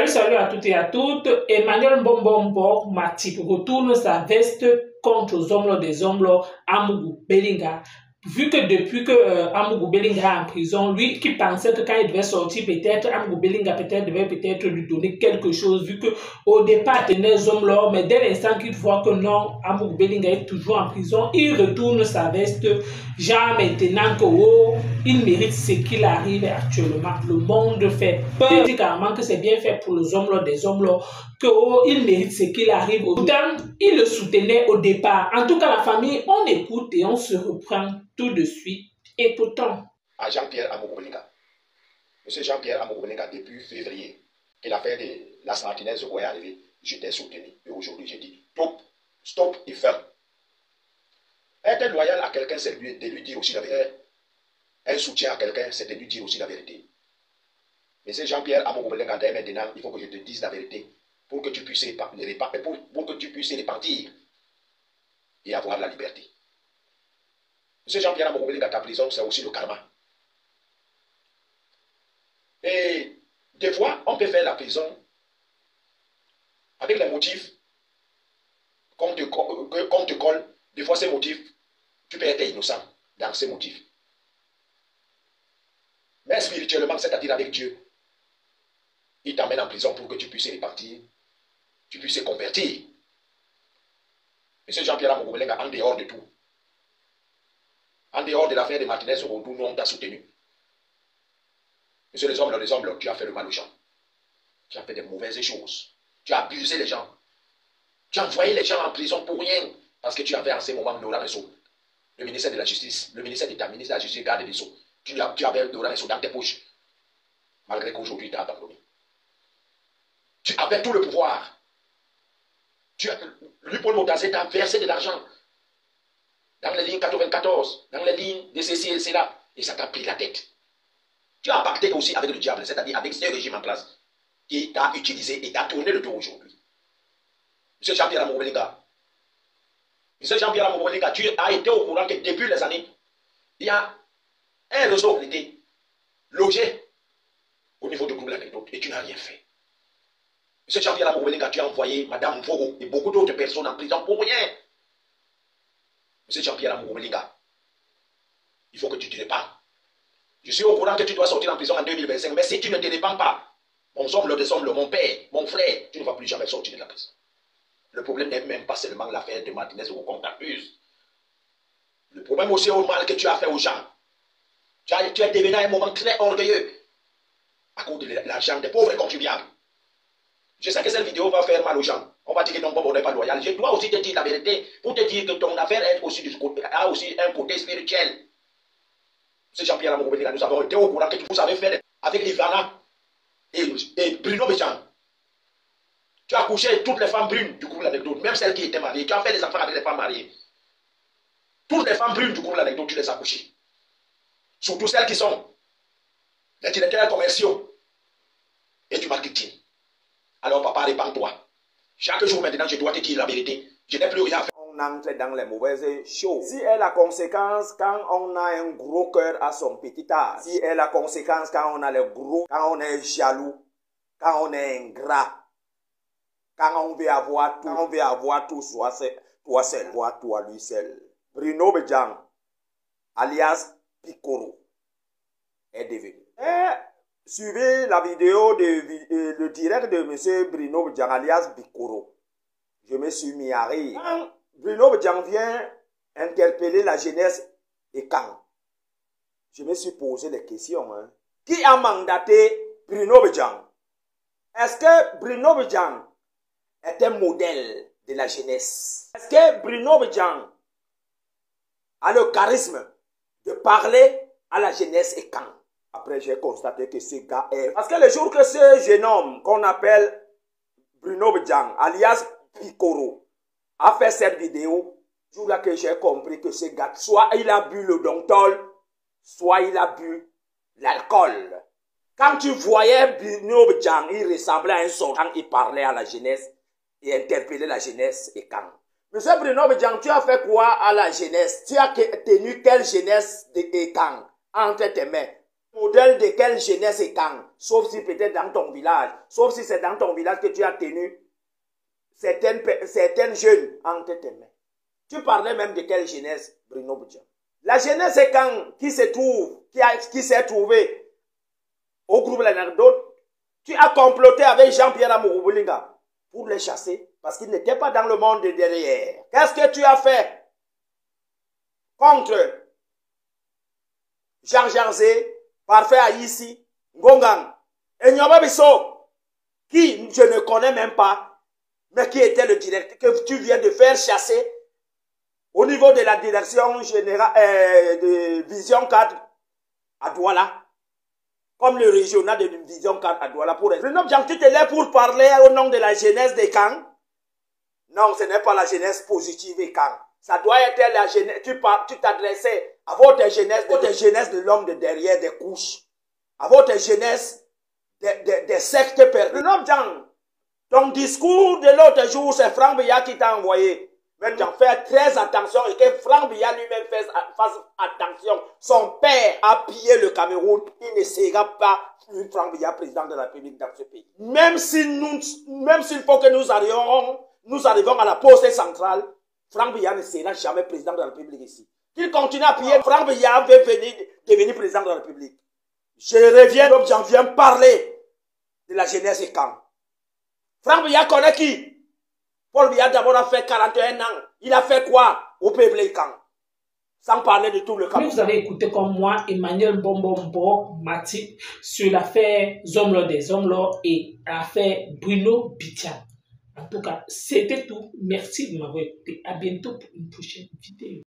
salut à toutes et à toutes. Emmanuel Mbombombo Matip retourne sa veste contre Zomlo des Zomlo Amougou Bellinga. Vu que depuis que Amougou Bellinga est en prison, lui qui pensait que quand il devait sortir, peut-être Amougou Bellinga devait peut-être lui donner quelque chose, vu que au départ il tenait Zomlo, mais dès l'instant qu'il voit que non, Amougou Bellinga est toujours en prison, il retourne sa veste, genre maintenant que oh, il mérite ce qu'il arrive actuellement. Le monde fait peur. Il dit carrément que c'est bien fait pour le Zomlo des Zomlo, que oh, il mérite ce qu'il arrive. Pourtant, il le soutenait au départ. En tout cas, la famille, on écoute et on se reprend tout de suite. Et pourtant... À Jean-Pierre Amougou Bellinga. Monsieur Jean-Pierre Amougou Bellinga, depuis février, que l'affaire de la Martinez est arrivée, j'étais soutenu. Et aujourd'hui, j'ai dit, stop et ferme. Être loyal à quelqu'un, c'est de lui dire aussi la vérité. Un soutien à quelqu'un, c'est de lui dire aussi la vérité. Monsieur Jean-Pierre Amougou Bellinga, maintenant, il faut que je te dise la vérité pour que tu puisses repartir et avoir la liberté. Monsieur Jean-Pierre Amougou Bellinga, ta prison, c'est aussi le karma. Et des fois, on peut faire la prison avec les motifs qu'on te colle. Des fois, ces motifs, tu peux être innocent dans ces motifs. Mais spirituellement, c'est-à-dire avec Dieu, il t'emmène en prison pour que tu puisses repartir, tu puisses convertir. Monsieur Jean-Pierre Amougou Bellinga, en dehors de tout, en dehors de l'affaire de Martinez Orodou, nous on t'a soutenu. Monsieur les hommes, tu as fait le mal aux gens. Tu as fait des mauvaises choses. Tu as abusé les gens. Tu as envoyé les gens en prison pour rien. Parce que tu avais en ce moment Nora Resso, le ministère de la Justice, le ministère d'État, ministre de la Justice, garde des Sceaux. Tu avais Nora Resso dans tes poches. Malgré qu'aujourd'hui, tu as abandonné. Tu avais tout le pouvoir. Paul Motazé t'a versé de l'argent dans les lignes 94, dans les lignes de ceci et cela, et ça t'a pris la tête. Tu as pacté aussi avec le diable, c'est-à-dire avec ce régime en place qui t'a utilisé et t'a tourné le dos aujourd'hui. Monsieur Jean-Pierre Amougou Bellinga, Monsieur Jean-Pierre Amougou Bellinga, tu as été au courant que depuis les années, il y a un réseau qui était logé au niveau du groupe L'Anecdote et tu n'as rien fait. Monsieur Jean-Pierre Amougou Bellinga, tu as envoyé Madame Vogo et beaucoup d'autres personnes en prison pour rien. Monsieur Jean-Pierre Amougou Bellinga, il faut que tu te répandes. Je suis au courant que tu dois sortir en prison en 2025, mais si tu ne te répands pas, mon somme, mon père, mon frère, tu ne vas plus jamais sortir de la prison. Le problème n'est même pas seulement l'affaire de Martinez ou qu'on t'accuse. Le problème aussi au mal que tu as fait aux gens. Tu es devenu à un moment très orgueilleux à cause de l'argent des pauvres contribuables. Je sais que cette vidéo va faire mal aux gens. On va dire que non, on n'est pas loyal. Je dois aussi te dire la vérité pour te dire que ton affaire a aussi un côté spirituel. C'est Jean-Pierre Amougou Bellinga, nous avons été au courant que vous avez fait avec Ivana et Bruno Béjan. Tu as couché toutes les femmes brunes du groupe L'Anecdote, même celles qui étaient mariées. Tu as fait des enfants avec les femmes mariées. Toutes les femmes brunes du groupe L'Anecdote, tu les as couchées. Surtout celles qui sont les directeurs commerciaux et du marketing. Alors papa, répands-toi. Chaque jour maintenant, je dois te dire la vérité. Je n'ai plus rien à faire. On entre dans les mauvaises choses. Si est la conséquence quand on a un gros cœur à son petit âge. Si est la conséquence quand on a le gros, quand on est jaloux, quand on est ingrat, quand on veut avoir tout, toi seul, toi lui seul. Bruno Béjan, alias Piccolo, est devenu. Suivez la vidéo le direct de M. Bruno Béjan, alias Piccolo. Je me suis mis à rire. Quand Bruno Béjan vient interpeller la jeunesse et quand je me suis posé des questions. Qui a mandaté Bruno Béjan? Est-ce que Bruno Béjan est un modèle de la jeunesse? Est-ce que Bruno Béjan a le charisme de parler à la jeunesse et quand? Après, j'ai constaté que ce gars est... Parce que le jour que ce jeune homme qu'on appelle Bruno Béjan, alias Piccolo, a fait cette vidéo, jour là que j'ai compris que ce gars, soit il a bu le Dontol, soit il a bu l'alcool. Quand tu voyais Bruno Béjan, il ressemblait à un soldat, il parlait à la jeunesse et interpellait la jeunesse et quand. Monsieur Bruno Béjan, tu as fait quoi à la jeunesse? Tu as tenu quelle jeunesse et quand entre tes mains? Modèle de quelle jeunesse et quand? sauf si peut-être dans ton village, sauf si c'est dans ton village que tu as tenu certaines jeunes entre tes mains. Tu parlais même de quelle jeunesse, Bruno Boudjan? La jeunesse, c'est quand qui s'est trouvé au groupe l'anecdote. Tu as comploté avec Jean-Pierre Amougou Belinga pour les chasser parce qu'ils n'étaient pas dans le monde de derrière. Qu'est-ce que tu as fait contre Jean Jarzé, Parfait Aïssi, Ngongang et Nyoma Bisso, qui je ne connais même pas, mais qui était le directeur que tu viens de faire chasser au niveau de la direction générale de Vision 4 à Douala, comme le régional de Vision 4 à Douala. Bruno Boudjan, tu te lèves pour parler au nom de la jeunesse des camps. Non, ce n'est pas la jeunesse positive des camps. Ça doit être la jeunesse. Tu t'adressais à votre jeunesse de l'homme de derrière des couches, à votre jeunesse des sectes perdues. Bruno Boudjan, ton discours de l'autre jour, c'est Franck Biya qui t'a envoyé. Maintenant, fais très attention et que Franck Biya lui-même fasse attention. Son père a pillé le Cameroun. Il ne sera pas Franck Biya président de la République dans ce pays. Même s'il faut que nous arrivons à la poste centrale, Franck Biya ne sera jamais président de la République ici. Qu'il continue à piller, Franck Biya veut devenir président de la République. Je reviens, donc j'en viens parler de la jeunesse et camp. Franck Biya connaît qui? Paul Biya d'abord a fait 41 ans. Il a fait quoi au peuple camp? Sans parler de tout le camp. Vous avez écouté comme moi Emmanuel Mbombo Matip sur l'affaire Zomlo des Zomlo et l'affaire Bruno Boudjan. En tout cas, c'était tout. Merci de m'avoir écouté. À bientôt pour une prochaine vidéo.